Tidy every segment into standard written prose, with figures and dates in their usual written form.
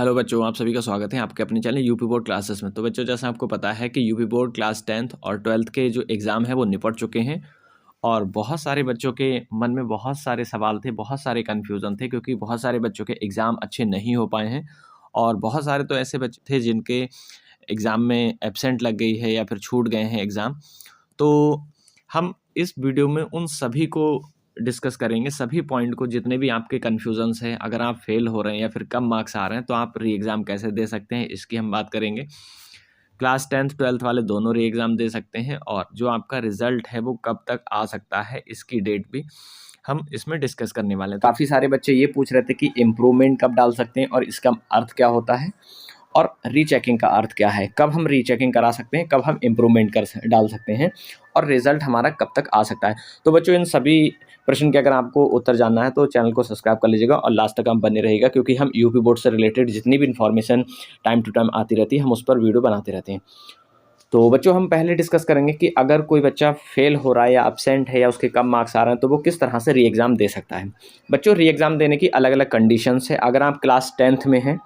Hello बच्चों, आप सभी का स्वागत है आपके अपने चैनल यूपी बोर्ड क्लासेस में। तो बच्चों, जैसा आपको पता है कि यूपी बोर्ड क्लास 10th और 12th के जो एग्ज़ाम है वो निपट चुके हैं और बहुत सारे बच्चों के मन में बहुत सारे सवाल थे, बहुत सारे कन्फ्यूज़न थे क्योंकि बहुत सारे बच्चों के एग्ज़ाम अच्छे नहीं हो पाए हैं और बहुत सारे तो ऐसे बच्चे थे जिनके एग्ज़ाम में एब्सेंट लग गई है या फिर छूट गए हैं एग्ज़ाम। तो हम इस वीडियो में उन सभी को डिस्कस करेंगे, सभी पॉइंट को, जितने भी आपके कन्फ्यूजन्स हैं। अगर आप फेल हो रहे हैं या फिर कम मार्क्स आ रहे हैं तो आप री एग्ज़ाम कैसे दे सकते हैं, इसकी हम बात करेंगे। क्लास 10th 12th वाले दोनों री एग्ज़ाम दे सकते हैं और जो आपका रिजल्ट है वो कब तक आ सकता है, इसकी डेट भी हम इसमें डिस्कस करने वाले हैं। तो काफ़ी सारे बच्चे ये पूछ रहे थे कि इम्प्रूवमेंट कब डाल सकते हैं और इसका अर्थ क्या होता है और रीचेकिंग का अर्थ क्या है, कब हम रीचेकिंग करा सकते हैं, कब हम इम्प्रूवमेंट डाल सकते हैं और रिजल्ट हमारा कब तक आ सकता है। तो बच्चों, इन सभी प्रश्न के अगर आपको उत्तर जानना है तो चैनल को सब्सक्राइब कर लीजिएगा और लास्ट तक हम बने रहिएगा क्योंकि हम यूपी बोर्ड से रिलेटेड जितनी भी इन्फॉर्मेशन टाइम टू टाइम आती रहती है हम उस पर वीडियो बनाते रहते हैं। तो बच्चों, हम पहले डिस्कस करेंगे कि अगर कोई बच्चा फेल हो रहा है या एब्सेंट है या उसके कम मार्क्स आ रहे हैं तो वो किस तरह से री एग्ज़ाम दे सकता है। बच्चों, री एग्ज़ाम देने की अलग अलग कंडीशंस है। अगर आप क्लास 10th में हैं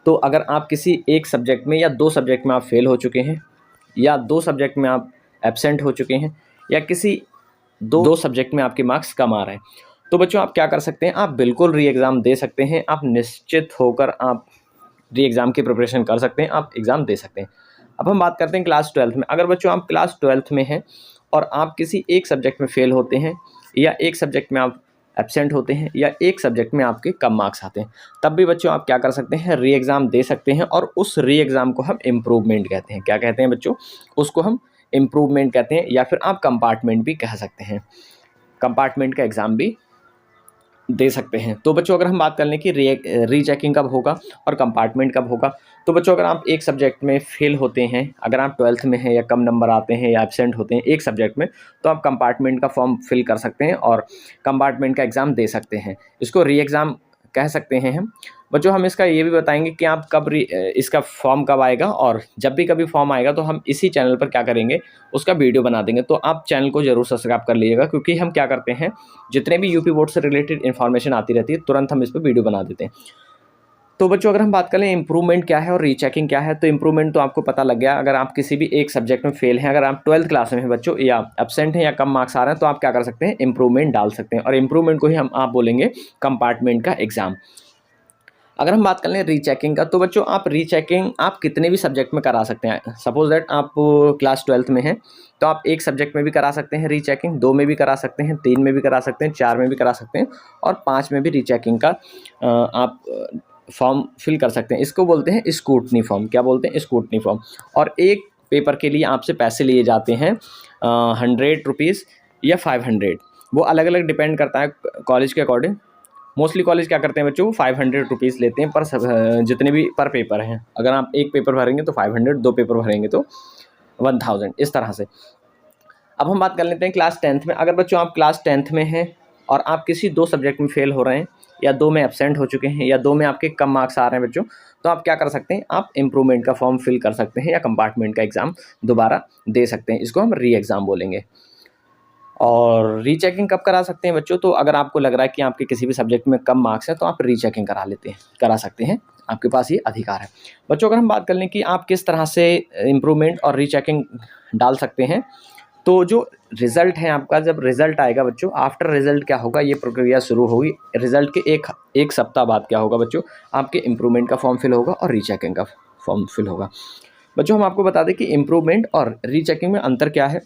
तो अगर आप किसी एक सब्जेक्ट में या दो सब्जेक्ट में आप फेल हो चुके हैं या दो सब्जेक्ट में आप एब्सेंट हो चुके हैं या किसी दो सब्जेक्ट में आपके मार्क्स कम आ रहे हैं तो बच्चों आप क्या कर सकते हैं, आप बिल्कुल री एग्ज़ाम दे सकते हैं। आप निश्चित होकर आप री एग्ज़ाम की प्रिपरेशन कर सकते हैं, आप एग्ज़ाम दे सकते हैं। अब हम बात करते हैं क्लास 12th में। अगर बच्चों आप क्लास 12th में हैं और आप किसी एक सब्जेक्ट में फेल होते हैं या एक सब्जेक्ट में आप एब्सेंट होते हैं या एक सब्जेक्ट में आपके कम मार्क्स आते हैं, तब भी बच्चों आप क्या कर सकते हैं, री एग्ज़ाम दे सकते हैं और उस री एग्ज़ाम को हम इम्प्रूवमेंट कहते हैं। क्या कहते हैं बच्चों? उसको हम इम्प्रूवमेंट कहते हैं या फिर आप कंपार्टमेंट भी कह सकते हैं। कंपार्टमेंट का एग्ज़ाम भी दे सकते हैं। तो बच्चों, अगर हम बात कर लें कि रीचेकिंग कब होगा और कंपार्टमेंट कब होगा, तो बच्चों अगर आप एक सब्जेक्ट में फेल होते हैं, अगर आप 12th में हैं या कम नंबर आते हैं या एब्सेंट होते हैं एक सब्जेक्ट में, तो आप कंपार्टमेंट का फॉर्म फिल कर सकते हैं और कंपार्टमेंट का एग्ज़ाम दे सकते हैं। इसको री एग्ज़ाम कह सकते हैं हम। बच्चों, हम इसका ये भी बताएंगे कि आप इसका फॉर्म कब आएगा और जब भी कभी फॉर्म आएगा तो हम इसी चैनल पर क्या करेंगे, उसका वीडियो बना देंगे। तो आप चैनल को ज़रूर सब्सक्राइब कर लीजिएगा क्योंकि हम क्या करते हैं, जितने भी यूपी बोर्ड से रिलेटेड इन्फॉर्मेशन आती रहती है तुरंत हम इस पर वीडियो बना देते हैं। तो बच्चों, अगर हम बात करें इम्प्रूवमेंट क्या है और रीचेकिंग क्या है, तो इम्प्रूवमेंट तो आपको पता लग गया। अगर आप किसी भी एक सब्जेक्ट में फेल हैं, अगर आप 12th क्लास में हैं बच्चों या एब्सेंट हैं या कम मार्क्स आ रहे हैं, तो आप क्या कर सकते हैं, इम्प्रूवमेंट डाल सकते हैं और इम्प्रूवमेंट को ही आप बोलेंगे कंपार्टमेंट का एग्ज़ाम। अगर हम बात कर लें रीचेकिंग का, तो बच्चों आप रीचेकिंग आप कितने भी सब्जेक्ट में करा सकते हैं। सपोज दैट आप क्लास 12th में हैं तो आप एक सब्जेक्ट में भी करा सकते हैं रीचेकिंग, 2 में भी करा सकते हैं, 3 में भी करा सकते हैं, 4 में भी करा सकते हैं और 5 में भी रीचेकिंग का आप फॉर्म फिल कर सकते हैं। इसको बोलते हैं स्क्रूटनी फॉर्म। क्या बोलते हैं? Scrutiny form. और एक पेपर के लिए आपसे पैसे लिए जाते हैं 100 रुपीज़ या 500। वो अलग अलग डिपेंड करता है कॉलेज के अकॉर्डिंग। मोस्टली कॉलेज क्या करते हैं बच्चों, 500 रुपीज़ लेते हैं पर जितने भी पर पेपर हैं। अगर आप एक पेपर भरेंगे तो 500, 2 पेपर भरेंगे तो 1000, इस तरह से। अब हम बात कर लेते हैं क्लास 10th में। अगर बच्चों आप क्लास 10th में हैं और आप किसी दो सब्जेक्ट में फेल हो रहे हैं या 2 में एब्सेंट हो चुके हैं या 2 में आपके कम मार्क्स आ रहे हैं बच्चों, तो आप क्या कर सकते हैं, आप इम्प्रूवमेंट का फॉर्म फिल कर सकते हैं या कंपार्टमेंट का एग्ज़ाम दोबारा दे सकते हैं। इसको हम री एग्ज़ाम बोलेंगे। और रीचेकिंग कब करा सकते हैं बच्चों? तो अगर आपको लग रहा है कि आपके किसी भी सब्जेक्ट में कम मार्क्स हैं तो आप रीचेकिंग करा सकते हैं, आपके पास ये अधिकार है। बच्चों, अगर हम बात कर लें कि आप किस तरह से इम्प्रूवमेंट और रीचेकिंग डाल सकते हैं, तो जो रिज़ल्ट है आपका, जब रिज़ल्ट आएगा बच्चों, आफ्टर रिज़ल्ट क्या होगा, ये प्रक्रिया शुरू होगी। रिज़ल्ट के एक सप्ताह बाद क्या होगा बच्चों, आपके इम्प्रूवमेंट का फॉर्म फिल होगा और रीचेकिंग का फॉर्म फिल होगा। बच्चों, हम आपको बता दें कि इम्प्रूवमेंट और रीचेकिंग में अंतर क्या है।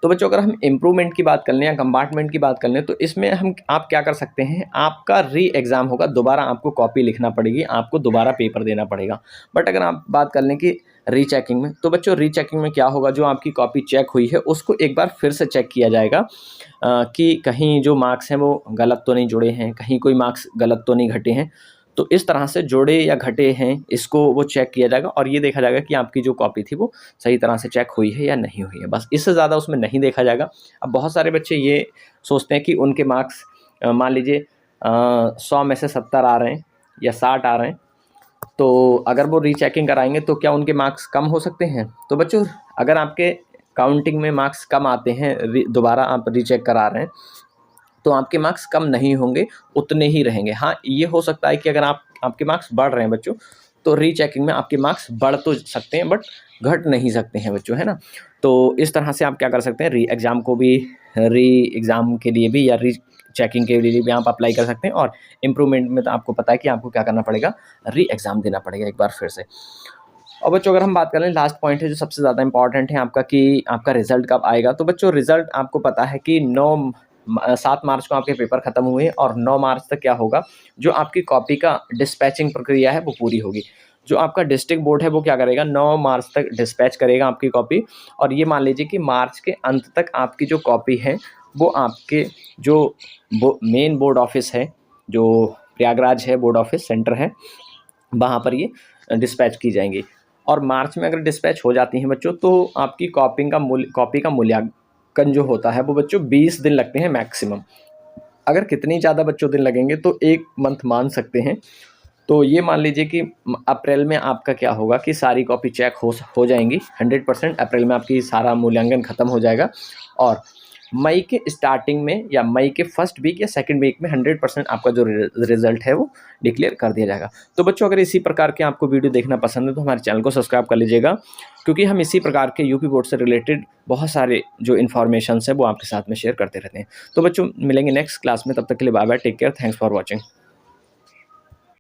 तो बच्चों, अगर हम इम्प्रूवमेंट की बात कर लें या कंपार्टमेंट की बात कर लें तो इसमें आप क्या कर सकते हैं, आपका री एग्ज़ाम होगा, दोबारा आपको कॉपी लिखना पड़ेगी, आपको दोबारा पेपर देना पड़ेगा। बट अगर आप बात कर लें कि रीचेकिंग में, तो बच्चों रीचेकिंग में क्या होगा, जो आपकी कॉपी चेक हुई है उसको एक बार फिर से चेक किया जाएगा कि कहीं जो मार्क्स हैं वो गलत तो नहीं जुड़े हैं, कहीं कोई मार्क्स गलत तो नहीं घटे हैं। तो इस तरह से जुड़े या घटे हैं इसको वो चेक किया जाएगा और ये देखा जाएगा कि आपकी जो कॉपी थी वो सही तरह से चेक हुई है या नहीं हुई है। बस इससे ज़्यादा उसमें नहीं देखा जाएगा। अब बहुत सारे बच्चे ये सोचते हैं कि उनके मार्क्स मान लीजिए 100 में से 70 आ रहे हैं या 60 आ रहे हैं, तो अगर वो रीचेकिंग कराएंगे तो क्या उनके मार्क्स कम हो सकते हैं? तो बच्चों, अगर आपके काउंटिंग में मार्क्स कम आते हैं, दोबारा आप रीचेक करा रहे हैं, तो आपके मार्क्स कम नहीं होंगे, उतने ही रहेंगे। हाँ, ये हो सकता है कि अगर आपके मार्क्स बढ़ रहे हैं बच्चों, तो रीचेकिंग में आपके मार्क्स बढ़ तो सकते हैं, बट घट नहीं सकते हैं बच्चों, है ना? तो इस तरह से आप क्या कर सकते हैं, री एग्ज़ाम के लिए भी या रीचेकिंग के लिए भी आप अप्लाई कर सकते हैं। और इम्प्रूवमेंट में तो आपको पता है कि आपको क्या करना पड़ेगा, री एग्ज़ाम देना पड़ेगा एक बार फिर से। और बच्चों अगर हम बात करें, लास्ट पॉइंट है जो सबसे ज़्यादा इंपॉर्टेंट है आपका, कि आपका रिज़ल्ट कब आएगा। तो बच्चों रिज़ल्ट आपको पता है कि 7 मार्च को आपके पेपर खत्म हुए और 9 मार्च तक क्या होगा, जो आपकी कॉपी का डिस्पैचिंग प्रक्रिया है वो पूरी होगी। जो आपका डिस्ट्रिक्ट बोर्ड है वो क्या करेगा, 9 मार्च तक डिस्पैच करेगा आपकी कॉपी। और ये मान लीजिए कि मार्च के अंत तक आपकी जो कॉपी है वो आपके जो मेन बोर्ड ऑफिस है, जो प्रयागराज है बोर्ड ऑफिस सेंटर है, वहाँ पर ये डिस्पैच की जाएंगी। और मार्च में अगर डिस्पैच हो जाती हैं बच्चों, तो आपकी कॉपी का मूल्यांकन जो होता है वो बच्चों 20 दिन लगते हैं मैक्सिमम। अगर कितनी ज़्यादा बच्चों दिन लगेंगे तो 1 मंथ मान सकते हैं। तो ये मान लीजिए कि अप्रैल में आपका क्या होगा कि सारी कॉपी चेक हो जाएंगी 100%। अप्रैल में आपकी सारा मूल्यांकन खत्म हो जाएगा और मई के स्टार्टिंग में या मई के फर्स्ट वीक या सेकंड वीक में 100% आपका जो रिजल्ट है वो डिक्लेयर कर दिया जाएगा। तो बच्चों अगर इसी प्रकार के आपको वीडियो देखना पसंद है तो हमारे चैनल को सब्सक्राइब कर लीजिएगा, क्योंकि हम इसी प्रकार के यूपी बोर्ड से रिलेटेड बहुत सारे जो इन्फॉर्मेशन है वो आपके साथ में शेयर करते रहते हैं। तो बच्चों मिलेंगे नेक्स्ट क्लास में, तब तक के लिए bye bye, take care, thanks for watching.